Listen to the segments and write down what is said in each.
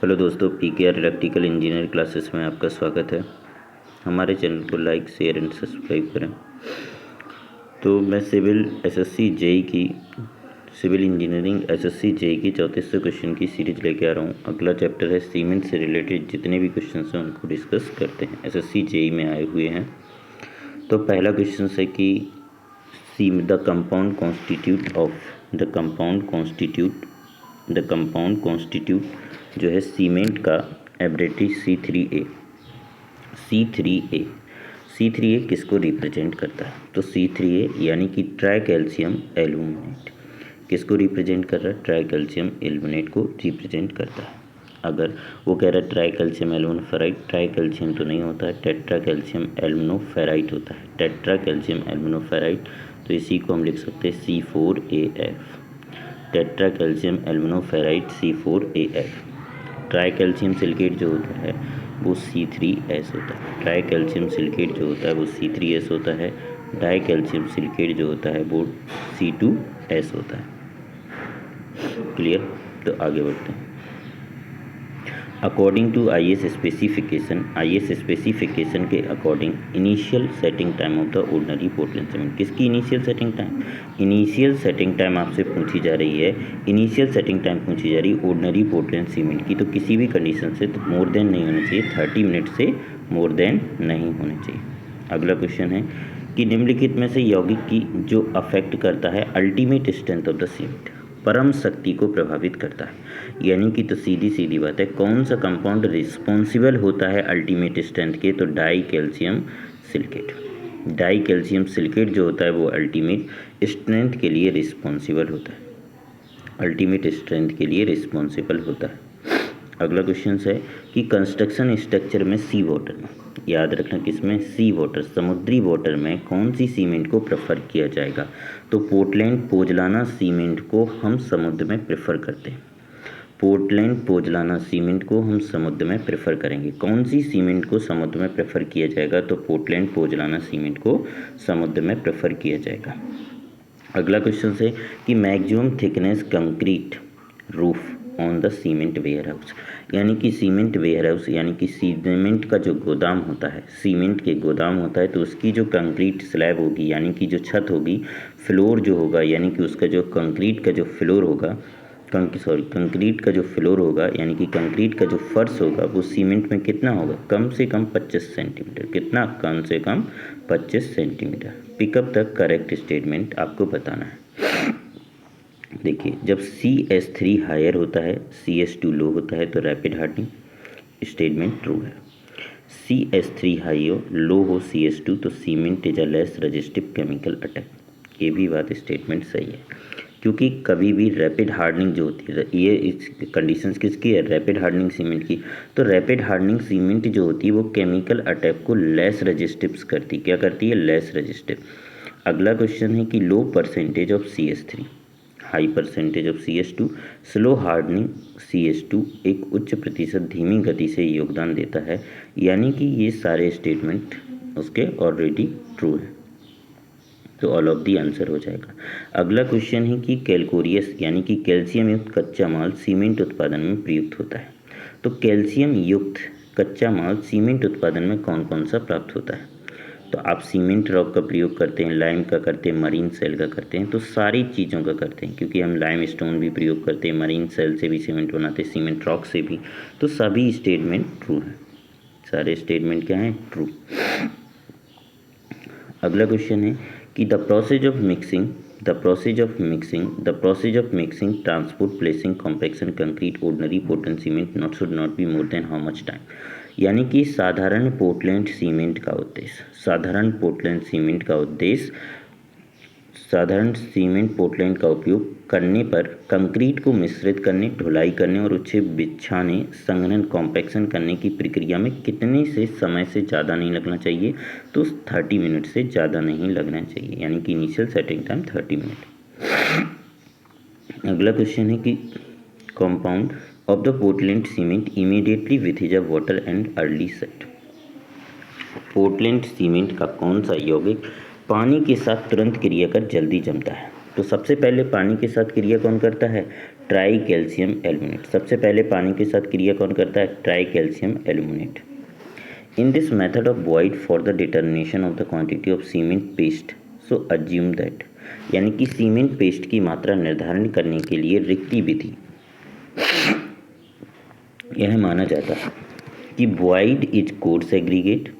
Hello दोस्तों, PKR electrical engineer classes में आपका स्वागत है। हमारे चैनल को लाइक, शेयर एंड सब्सक्राइब करें। तो मैं सिविल इंजीनियरिंग एसएससी जेई की 3400 क्वेश्चन की सीरीज लेके आ रहा हूँ। अगला चैप्टर है सीमेंट से रिलेटेड जितने भी क्वेश्चन हैं उनको डिस्कस करते हैं। एसएससी जेई में आए हुए हैं। तो पहला क्वेश्चन है कि द कंपाउंड कॉन्स्टिट्यूट जो है सीमेंट का एब्रेटिव C3A किसको रिप्रेजेंट करता है? तो C3A यानी कि ट्राई कैल्शियम एल्यूमिनेट किसको रिप्रेजेंट कर रहा है? ट्राई कैल्शियम एल्यूमिनेट को रिप्रेजेंट करता है। अगर वो कह रहा है ट्राई कैल्शियम एल्यूमिनोफेराइड, ट्राई कैल्शियम तो नहीं होता है, टेट्रा कैल्शियम एल्यूमिनोफेराइड होता है, टेट्रा कैल्शियम एल्यूमिनोफेराइड। तो इसी को हम लिख सकते हैं C4AF, tetra calcium aluminoferrite C4AF। Tri calcium silicate जो होता है वो C3S होता है। ट्राई कैल्शियम सिलिकेट जो होता है वो C3S होता है। डाई कैल्शियम सिलिकेट जो होता है वो C2S होता है। क्लियर? तो आगे बढ़ते हैं। अकॉर्डिंग टू आईएस स्पेसिफिकेशन के according initial setting time of the ordinary Portland cement. किसकी initial setting time? Initial setting time आपसे पूछी जा रही है। इनिशियल सेटिंग टाइम पूछी जा रही है ऑर्डिनरी पोर्टलैंड सीमेंट की। तो किसी भी कंडीशन से तो मोर देन नहीं होना चाहिए, 30 मिनट से मोर देन नहीं होने चाहिए। अगला क्वेश्चन है कि निम्नलिखित में से यौगिक की जो अफेक्ट करता है ultimate strength of the cement, परम शक्ति को प्रभावित करता है। यानी कि तो सीधी बात है, कौन सा कंपाउंड रिस्पॉन्सिबल होता है अल्टीमेट स्ट्रेंथ के? तो डाई कैल्शियम सिलिकेट जो होता है वो अल्टीमेट स्ट्रेंथ के लिए रिस्पॉन्सिबल होता है। अगला क्वेश्चन है कि कंस्ट्रक्शन स्ट्रक्चर में सी वाटर में, याद रखना किसमें? सी वाटर, समुद्री वाटर में कौन सी सीमेंट को प्रेफर किया जाएगा? तो पोर्टलैंड पोजलाना सीमेंट को हम समुद्र में प्रेफर करते हैं। पोर्टलैंड पोजलाना सीमेंट को हम समुद्र में प्रेफर करेंगे। कौन सी सीमेंट को समुद्र में प्रेफर किया जाएगा? तो पोर्टलैंड पोजलाना सीमेंट को समुद्र में प्रेफर किया जाएगा। अगला क्वेश्चन है कि maximum thickness concrete roof on the cement warehouse, यानी कि सीमेंट वेयर हाउस यानी कि सीमेंट का जो गोदाम होता है, सीमेंट के गोदाम होता है, तो उसकी जो कंक्रीट स्लैब होगी यानी कि जो छत होगी, फ्लोर जो होगा यानी कि उसका जो कंक्रीट का जो फ्लोर होगा यानी कि कंक्रीट का जो फर्श होगा वो सीमेंट में कितना होगा? कम से कम 25 सेंटीमीटर। कितना? कम से कम 25 centimetre. Pick up the correct statement आपको बताना है। देखिए, जब CS3 हायर होता है, CS2 लो होता है तो रैपिड हार्डनिंग स्टेटमेंट ट्रू है। CS3 हाई हो, लो हो CS2 तो cement is a less resistive chemical attack. ये भी बात स्टेटमेंट सही है, क्योंकि कभी भी रैपिड हार्डनिंग जो होती है, ये इस कंडीशंस किसकी है? रैपिड हार्डनिंग सीमेंट की। तो रैपिड हार्डनिंग सीमेंट जो होती है वो केमिकल अटैक को लेस रेजिस्टिव करती। क्या करती है? Less resistive. अगला क्वेश्चन है कि low percentage of CS3, high percentage of CS2, slow hardening CS2 एक उच्च प्रतिशत धीमी गति से योगदान देता है। यानी कि ये सारे स्टेटमेंट उसके ऑलरेडी ट्रू है, तो ऑल ऑफ दी आंसर हो जाएगा। अगला क्वेश्चन है कि कैलकोरियस यानी कि कैल्शियम युक्त कच्चा माल सीमेंट उत्पादन में प्रयुक्त होता है। तो कैल्शियम युक्त कच्चा माल सीमेंट उत्पादन में कौन कौन सा प्राप्त होता है? तो आप सीमेंट रॉक का प्रयोग करते हैं, लाइम का करते हैं, मरीन सेल का करते हैं, तो सारी चीज़ों का करते हैं, क्योंकि हम लाइम स्टोन भी प्रयोग करते हैं, मरीन सेल से भी सीमेंट बनाते हैं, सीमेंट रॉक से भी। तो सभी स्टेटमेंट ट्रू है, सारे स्टेटमेंट क्या हैं? ट्रू। अगला क्वेश्चन है कि the process of mixing transport placing compaction concrete ordinary Portland cement should not be more than how much time. यानी कि साधारण पोर्टलैंड सीमेंट का पोर्टलैंड का उपयोग करने पर कंक्रीट को मिश्रित करने, ढुलाई करने और उसे बिछाने, संघनन, कॉम्पैक्शन करने की प्रक्रिया में कितने से समय से ज़्यादा नहीं लगना चाहिए? तो 30 मिनट से ज़्यादा नहीं लगना चाहिए, यानी कि इनिशियल सेटिंग टाइम 30 मिनट। अगला क्वेश्चन है कि compound of the Portland cement immediately with is a water and early set. Portland cement का कौन सा यौगिक पानी के साथ तुरंत क्रिया कर जल्दी जमता है? तो सबसे पहले पानी के साथ क्रिया कौन करता है? Try calcium aluminate. सबसे पहले पानी के साथ क्रिया कौन करता है? Try calcium aluminate. In this method of Boyd for the determination of the quantity of cement paste so assume that, यानी कि सीमेंट पेस्ट की मात्रा निर्धारण करने के लिए रिक्ति विधि यह माना जाता है कि Boyd is coarse aggregate.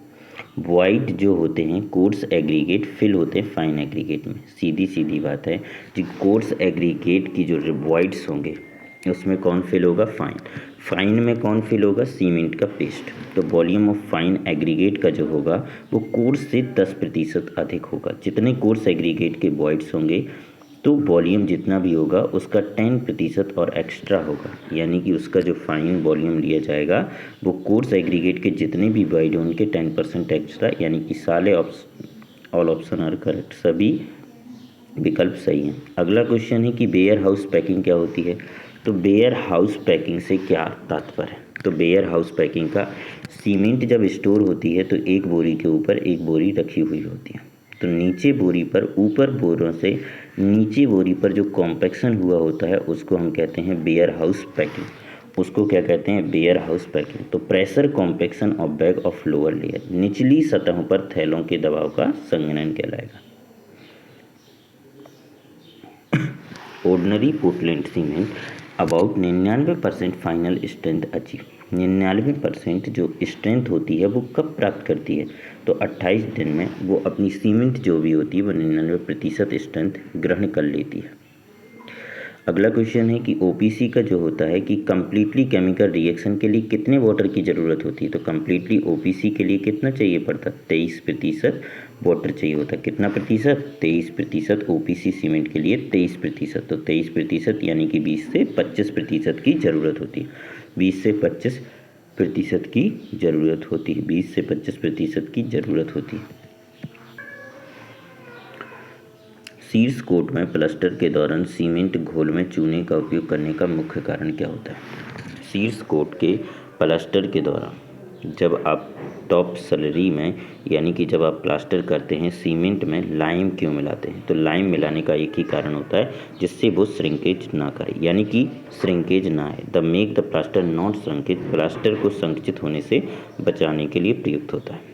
Boyd जो होते हैं कोर्स एग्रीगेट फिल होते हैं फाइन एग्रीगेट में। सीधी सीधी बात है कि कोर्स एग्रीगेट की जो बॉइड्स होंगे उसमें कौन फिल होगा? फाइन। फाइन में कौन फिल होगा? सीमेंट का पेस्ट। तो वॉल्यूम ऑफ फाइन एग्रीगेट का जो होगा वो कोर्स से 10% अधिक होगा। जितने कोर्स एग्रीगेट के बॉइड्स होंगे तो वॉल्यूम जितना भी होगा उसका 10% और एक्स्ट्रा होगा, यानी कि उसका जो फाइन वॉल्यूम लिया जाएगा वो कोर्स एग्रीगेट के जितने भी बॉइड हों उनके 10% एक्स्ट्रा, यानी कि सारे ऑल ऑप्शन आर करेक्ट, सभी विकल्प सही हैं। अगला क्वेश्चन है कि वेयर हाउस पैकिंग क्या होती है? तो वेयर हाउस पैकिंग से क्या तात्पर्य है? तो वेयर हाउस पैकिंग का सीमेंट जब स्टोर होती है तो एक बोरी के ऊपर एक बोरी रखी हुई होती है, तो नीचे बोरी पर ऊपर बोरों से नीचे बोरी पर जो कॉम्पैक्शन हुआ होता है उसको हम कहते हैं वेयर हाउस पैकिंग। उसको क्या कहते हैं? Warehouse packing. तो pressure compaction of bag of lower layer, निचली सतहों पर थैलों के दबाव का संघनन कहलाएगा। Ordinary Portland cement about 99% final strength achieve. 99% जो स्ट्रेंथ होती है वो कब प्राप्त करती है? तो 28 दिन में वो अपनी सीमेंट जो भी होती है वो 99% स्ट्रेंथ ग्रहण कर लेती है। अगला क्वेश्चन है कि ओपीसी का जो होता है कि कम्प्लीटली केमिकल रिएक्शन के लिए कितने वाटर की ज़रूरत होती है? तो कम्प्लीटली ओपीसी के लिए कितना चाहिए पड़ता? 23% वाटर चाहिए होता है। कितना प्रतिशत? 23%। ओपीसी सीमेंट के लिए 23%। तो 23% यानी कि 20 से 25% की ज़रूरत होती है। 20 से 25% की ज़रूरत होती है। 20 से 25% की ज़रूरत होती है। शीर्ष कोट में प्लास्टर के दौरान सीमेंट घोल में चूने का उपयोग करने का मुख्य कारण क्या होता है? शीर्ष कोट के प्लास्टर के दौरान जब आप टॉप स्लरी में यानी कि जब आप प्लास्टर करते हैं सीमेंट में लाइम क्यों मिलाते हैं? तो लाइम मिलाने का एक ही कारण होता है जिससे वो श्रिंकेज ना करे, यानी कि श्रिंकेज ना आए। The make the plaster not shrinkage, plaster को संकुचित होने से बचाने के लिए प्रयुक्त होता है।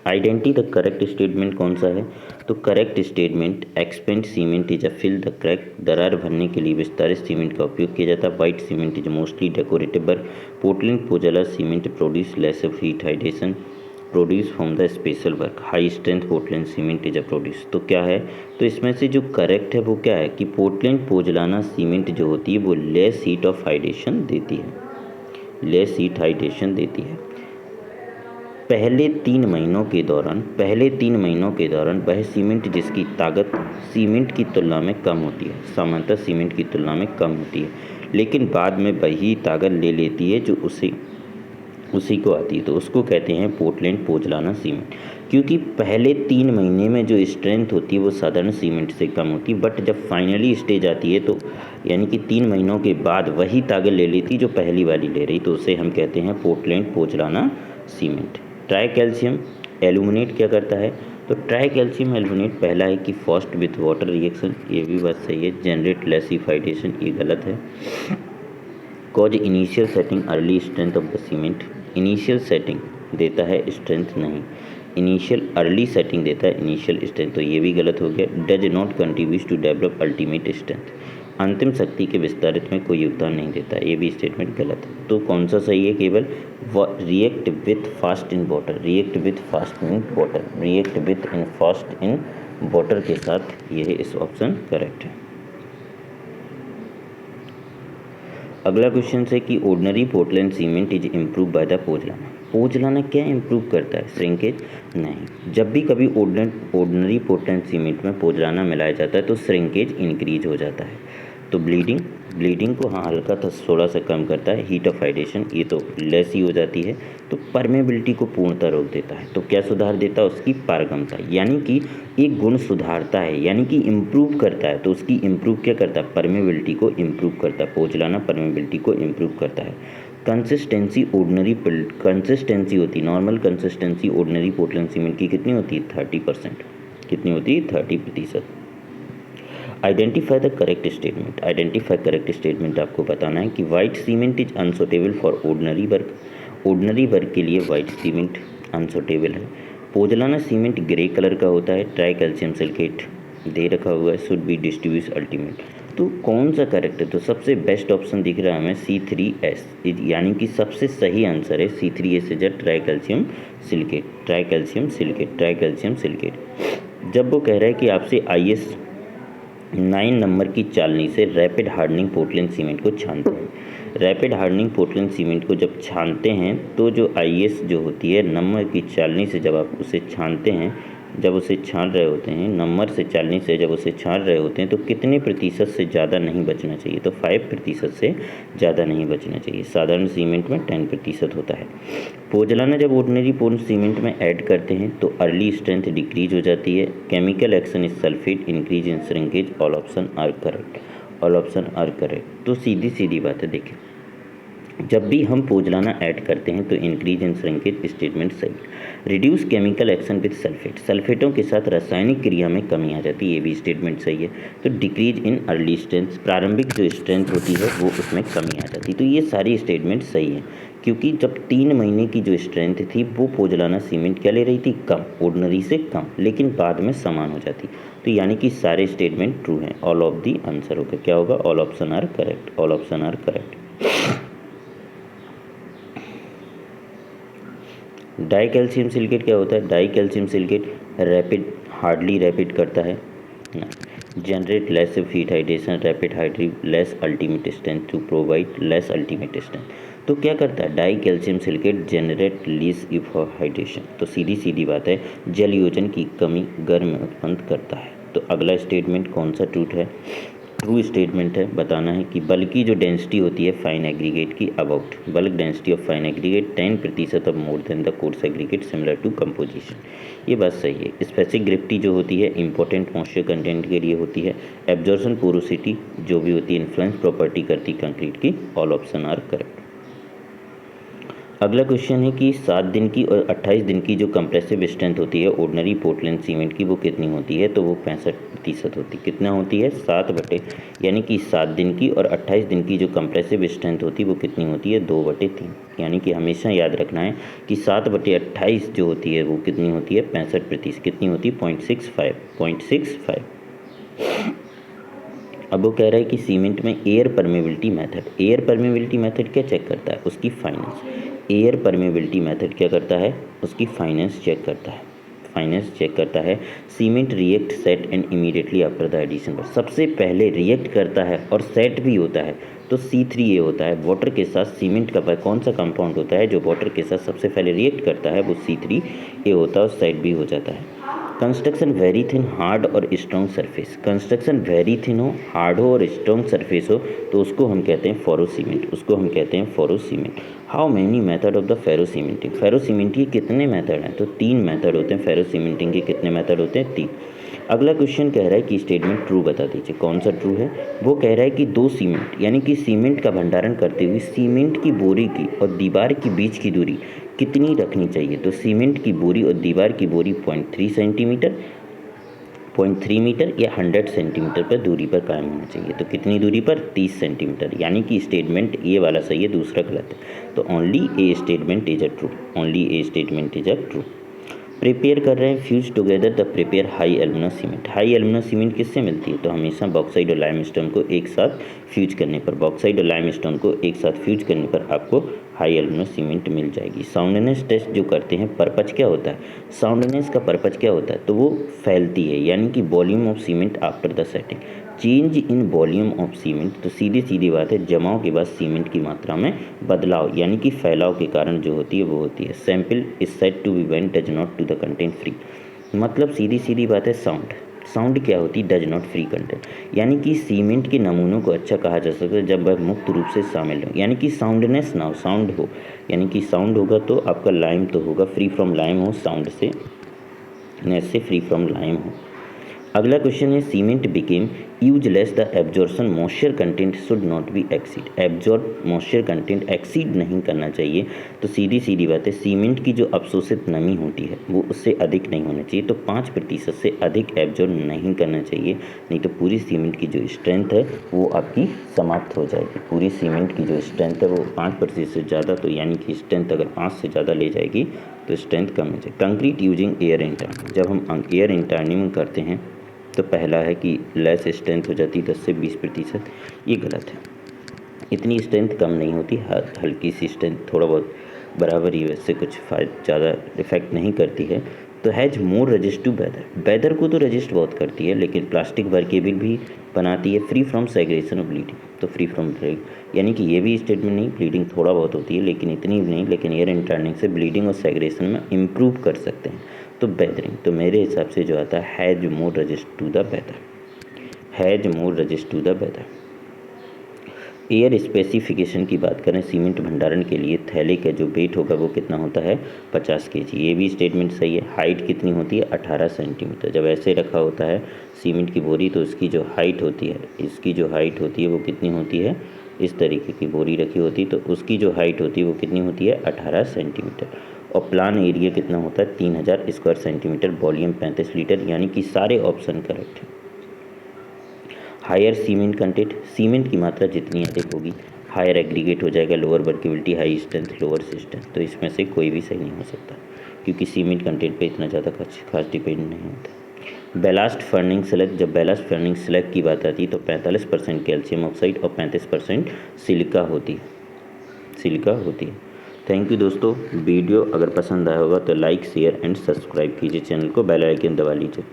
आइडेंटिटी द करेक्ट स्टेटमेंट कौन सा है? तो correct statement expand cement is a fill the crack, दरार भरने के लिए विस्तारित सीमेंट का उपयोग किया जाता है। White cement is mostly decorative work, Portland pozzolana cement produce less of heat hydration produce from the special work, high strength Portland cement is a produce. तो क्या है? तो इसमें से जो करेक्ट है वो क्या है कि पोर्टलैंड पोजलाना सीमेंट जो होती है वो लेस हीट ऑफ हाइड्रेशन देती है, लेस हीट हाइड्रेशन देती है। पहले 3 महीनों के दौरान वह सीमेंट जिसकी ताकत सीमेंट की तुलना में कम होती है, सामान्यतः सीमेंट की तुलना में कम होती है, लेकिन बाद में वही ताकत ले लेती है जो उसी को आती है, तो उसको कहते हैं पोर्टलैंड पोजलाना सीमेंट। क्योंकि पहले 3 महीने में जो स्ट्रेंथ होती है वो साधारण सीमेंट से कम होती है, बट जब फाइनली स्टेज आती है तो यानी कि 3 महीनों के बाद वही ताकत ले लेती है जो पहली वाली ले रही, तो उसे हम कहते हैं Portland pozzolana cement. Tri calcium aluminate क्या करता है? तो ट्राई कैल्शियम एल्यूमिनेट पहला है कि फास्ट विथ वाटर रिएक्शन, ये भी बात सही है। जनरेट लेस हाइड्रेशन, ये गलत है। Cause initial setting early strength of the cement, initial setting देता है स्ट्रेंथ नहीं, इनिशियल अर्ली सेटिंग देता है इनिशियल स्ट्रेंथ, तो ये भी गलत हो गया। Does not contribute to develop ultimate strength, अंतिम शक्ति के विस्तारित में कोई योगदान नहीं देता, ये भी स्टेटमेंट गलत है। तो कौन सा सही है? केवल react with fast in water, react with fast in water, react with in fast in water के साथ ये इस ऑप्शन करेक्ट है। अगला क्वेश्चन है कि ordinary Portland cement is improve by the pozzolana. Pozzolana क्या इम्प्रूव करता है? श्रिंकेज नहीं। जब भी कभी ऑर्डिनरी पोर्टलैंड सीमेंट में पोजलाना मिलाया जाता है तो श्रिंकेज इंक्रीज हो जाता है। तो ब्लीडिंग को हाँ हल्का थोड़ा सा कम करता है। हीट ऑफ हाइड्रेशन ये तो लेस ही हो जाती है। तो परमेबिलिटी को पूर्णतः रोक देता है। तो क्या सुधार देता है? उसकी पारगम्यता, यानी कि एक गुण सुधारता है, यानी कि इम्प्रूव करता है। तो उसकी इम्प्रूव क्या करता है? परमेबिलिटी को इम्प्रूव करता है। पोजलाना परमेबिलिटी को इम्प्रूव करता है। कंसिस्टेंसी होती है, normal consistency ordinary Portland cement की कितनी होती है? 30%। कितनी होती है? 30%। Identify the correct statement. Identify correct statement आपको बताना है कि white cement is unsuitable for ordinary work. Ordinary work के लिए वाइट सीमेंट अनसुटेबल है। पोजलाना सीमेंट ग्रे कलर का होता है। ट्राई कैल्शियम सिलिकेट दे रखा हुआ है, शुड बी डिस्ट्रीब्यूट अल्टीमेट। तो कौन सा करेक्ट है? तो सबसे बेस्ट ऑप्शन दिख रहा है हमें C3S, यानी कि सबसे सही आंसर है C3S is try calcium silicate. Try calcium silicate, try calcium silicate. जब वो कह रहा है कि आपसे IS 9 नंबर की चालनी से रैपिड हार्डनिंग पोर्टलैंड सीमेंट को छानते हैं। रैपिड हार्डनिंग पोर्टलैंड सीमेंट को जब छानते हैं तो जो IS जो होती है नंबर की चालनी से जब आप उसे छानते हैं, जब उसे छान रहे होते हैं नंबर से चालनी से जब उसे छान रहे होते हैं तो कितने प्रतिशत से ज़्यादा नहीं बचना चाहिए? तो 5% से ज़्यादा नहीं बचना चाहिए। साधारण सीमेंट में 10% होता है। पोजलाना जब ऑर्डिनरी पोर्टलैंड सीमेंट में ऐड करते हैं तो अर्ली स्ट्रेंथ डिक्रीज हो जाती है। Chemical action is sulphate increase in shrinkage. All option are correct, all option are correct. तो सीधी सीधी बात है, देखिए जब भी हम पोजलाना ऐड करते हैं तो इंक्रीज इन श्रिंकेज स्टेटमेंट सही। Reduce chemical action with sulphate, सल्फेटों के साथ रासायनिक क्रिया में कमी आ जाती है, ये भी स्टेटमेंट सही है। तो डिक्रीज इन अर्ली स्ट्रेंथ, प्रारंभिक जो स्ट्रेंथ होती है वो उसमें कमी आ जाती है। तो ये सारी स्टेटमेंट सही है, क्योंकि जब 3 महीने की जो स्ट्रेंथ थी वो पोजलाना सीमेंट क्या ले रही थी? कम, ऑर्डिनरी से कम, लेकिन बाद में समान हो जाती। तो यानी कि सारे स्टेटमेंट ट्रू हैं। ऑल ऑफ दी आंसर होगा, क्या होगा? All option are correct, all option are correct. Dicalcium silicate क्या होता है? Dicalcium silicate rapid, hardly rapid करता है ना, generate less heat hydration, rapid hydrate, less ultimate strength to provide less ultimate strength. तो क्या करता है dicalcium silicate? Generate less if hydration. तो सीधी सीधी बात है, जल योजन की कमी गर्म उत्पन्न करता है। तो अगला स्टेटमेंट कौन सा ट्रूथ है? ट्रू स्टेटमेंट है। बताना है कि बल्क की जो डेंसिटी होती है फाइन एग्रीगेट की about, bulk density of fine aggregate 10% of more than the coarse aggregate similar to composition. ये बात सही है। स्पेसिफिक ग्रेविटी जो होती है इंपॉर्टेंट मॉइस्चर कंटेंट के लिए होती है। एब्जॉर्प्शन पोरोसिटी जो भी होती है इन्फ्लुएंस प्रॉपर्टी करती कंक्रीट की। All option are correct. अगला क्वेश्चन है कि 7 दिन की और 28 दिन की जो कंप्रेसिव स्ट्रेंथ होती है ऑर्डिनरी पोर्टलैंड सीमेंट की वो कितनी होती है? तो वो 65% होती है। कितना होती है? 7 बटे, यानी कि 7 दिन की और 28 दिन की जो कंप्रेसिव स्ट्रेंथ होती है वो कितनी होती है? 2/3। यानी कि हमेशा याद रखना है कि 7/28 जो होती है वो कितनी होती है? 65%। कितनी होती है? 0.65। अब वो कह रहा है कि सीमेंट में air permeability method, air permeability method क्या चेक करता है? उसकी फाइनेंस। एयर परमेबिलिटी मेथड क्या करता है? उसकी फाइनेंस चेक करता है। फाइनेंस चेक करता है। Cement react set and immediately after the addition, सबसे पहले रिएक्ट करता है और सेट भी होता है। तो C3A होता है। वाटर के साथ सीमेंट का कौन सा कंपाउंड होता है जो वाटर के साथ सबसे पहले रिएक्ट करता है? वो C3A होता है और सेट भी हो जाता है। कंस्ट्रक्शन वेरी थिन, हार्ड और strong surface, construction very thin हो, हार्ड हो और स्ट्रॉन्ग सरफेस हो तो उसको हम कहते हैं फेरो सीमेंट, उसको हम कहते हैं ferro cement. How many method of the ferro cementing, ferro cementing के कितने मेथड हैं? तो 3 मेथड होते हैं फेरो सीमेंटिंग के। कितने मेथड होते हैं? 3। अगला क्वेश्चन कह रहा है कि स्टेटमेंट ट्रू बता दीजिए। कौन सा ट्रू है? वो कह रहा है कि 2 सीमेंट, यानी कि सीमेंट का भंडारण करते हुए सीमेंट की बोरी की और दीवार के बीच की दूरी कितनी रखनी चाहिए? तो सीमेंट की बोरी और दीवार की बोरी 0.3 सेंटीमीटर, 0.3 मीटर या 100 सेंटीमीटर पर दूरी पर कायम होना चाहिए। तो कितनी दूरी पर? 30 सेंटीमीटर। यानी कि स्टेटमेंट ये वाला सही है, दूसरा गलत है। तो only A statement is a true, only A statement is a true. Prepare कर रहे हैं fuse together the prepare high alumina cement. High alumina cement किससे मिलती है? तो हमेशा बॉक्साइड और लाइमस्टोन को एक साथ फ्यूज करने पर, बॉक्साइड और लाइमस्टोन को एक साथ फ्यूज करने पर आपको हाई एल्यूमिना सीमेंट मिल जाएगी। साउंडनेस टेस्ट जो करते हैं, पर्पज क्या होता है? साउंडनेस का पर्पज क्या होता है? तो वो फैलती है, यानी कि volume of cement after the setting, change in volume of cement. तो सीधी सीधी बात है, जमाव के बाद सीमेंट की मात्रा में बदलाव, यानी कि फैलाव के कारण जो होती है वो होती है। Sample is said to be when does not to the content free, मतलब सीधी सीधी बात है साउंड। साउंड क्या होती है? डज नॉट फ्री कंटेंट, यानी कि सीमेंट के नमूनों को अच्छा कहा जा सकता है जब वह मुक्त रूप से शामिल हो, यानी कि साउंडनेस ना हो, साउंड हो, यानी कि साउंड होगा तो आपका लाइम तो होगा, फ्री फ्रॉम लाइम हो, साउंड से नेस से फ्री फ्रॉम लाइम हो। अगला क्वेश्चन है cement became useless the absorption moisture content should not be exceed, absorb moisture content exceed नहीं करना चाहिए। तो सीधी सीधी बात है, सीमेंट की जो अवशोषित नमी होती है वो उससे अधिक नहीं होना चाहिए, तो 5% से अधिक एब्जॉर्ब नहीं करना चाहिए, नहीं तो पूरी सीमेंट की जो स्ट्रेंथ है वो आपकी समाप्त हो जाएगी। पूरी सीमेंट की जो स्ट्रेंथ है वो 5% से ज़्यादा, तो यानी कि स्ट्रेंथ अगर 5 से ज़्यादा ले जाएगी तो स्ट्रेंथ कम हो जाएगी। कंक्रीट यूजिंग एयर इंटर्न, जब हम एयर इंटर्निंग करते हैं तो पहला है कि लेस स्ट्रेंथ हो जाती है 10 से 20%, ये गलत है। इतनी स्ट्रेंथ कम नहीं होती, हल्की सी स्ट्रेंथ, थोड़ा बहुत बराबर ही, वैसे कुछ ज़्यादा इफेक्ट नहीं करती है। तो has more resist to weather, weather को तो रजिस्ट बहुत करती है, लेकिन प्लास्टिक वर्केबल भी बनाती है। Free from segregation of bleeding, तो फ्री फ्रॉम यानी कि ये भी स्टेटमेंट नहीं, ब्लीडिंग थोड़ा बहुत होती है लेकिन इतनी भी नहीं, लेकिन एयर इंटर्निंग से ब्लीडिंग और सेग्रेशन में इम्प्रूव कर सकते हैं। तो बेहतरीन, तो मेरे हिसाब से जो आता है has more resist to the weather, has more resist to the weather. Air specification की बात करें, सीमेंट भंडारण के लिए थैले का जो वेट होगा वो कितना होता है 50 kg, ये भी स्टेटमेंट सही है। हाइट कितनी होती है 18 सेंटीमीटर, जब ऐसे रखा होता है सीमेंट की बोरी तो उसकी जो हाइट होती है, इसकी जो हाइट होती है वो कितनी होती है, इस तरीके की बोरी रखी होती है तो उसकी जो हाइट होती है वो कितनी होती है 18 सेंटीमीटर। और प्लान एरिया कितना होता है 3000 स्क्वायर सेंटीमीटर, वॉल्यूम 35 लीटर, यानी कि सारे ऑप्शन करेक्ट हैं। हायर सीमेंट कंटेंट, सीमेंट की मात्रा जितनी अधिक होगी हायर एग्रीगेट हो जाएगा, lower workability, high strength, lower strength, तो इसमें से कोई भी सही नहीं हो सकता क्योंकि सीमेंट कंटेंट पे इतना ज़्यादा खास डिपेंड नहीं होता। बेलास्ट फर्निंग स्लग, जब बेलास्ट फर्निंग स्लग की बात आती है तो 45% कैल्शियम ऑक्साइड और 35% सिलिका होती है। थैंक यू दोस्तों, वीडियो अगर पसंद आया होगा तो लाइक शेयर एंड सब्सक्राइब कीजिए चैनल को, बेल आइकन दबा लीजिए।